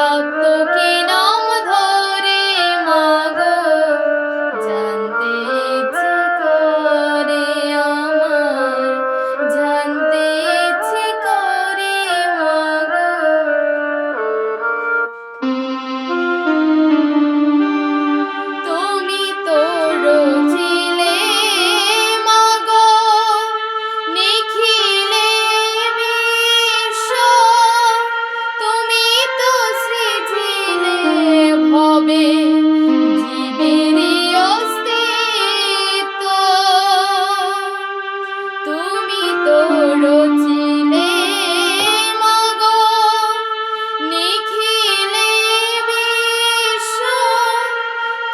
প্রাপ্ত কি নাম ধরে মাগো জানতে ইচ্ছে করে আমার, জানতে ইচ্ছে করে মাগো। তুমি তো রছিলে মাগো নিখিলে বিশ্ব, তুমি তো সৃজিলে ভবে জীবেরই অস্তিত্ব। তুমি তো রছিলে মাগো নিখিলে বিশ্ব,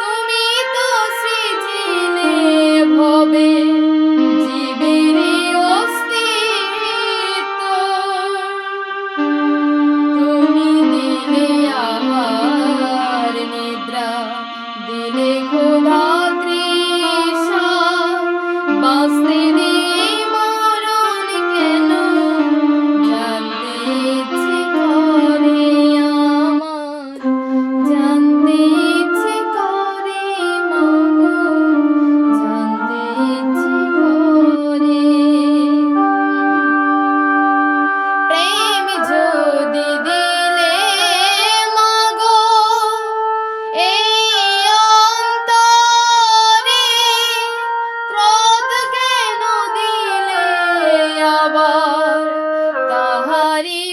তুমি তো সৃজিলে ভবে জীবেরই অস্তিত্ব। তুমি দিলে আহার নিদ্রা, দিলে ক্ষুধা তৃষা, বাঁচতে দিয়ে মরণ কেন জানতে ইচ্ছে করে আমার, জানতে ইচ্ছে করে মাগো, জানতে ইচ্ছে করে। প্রেম যদি দিলে মাগো এই অন্তরে, ক্রোধ কেন দিলে আবার তাহারি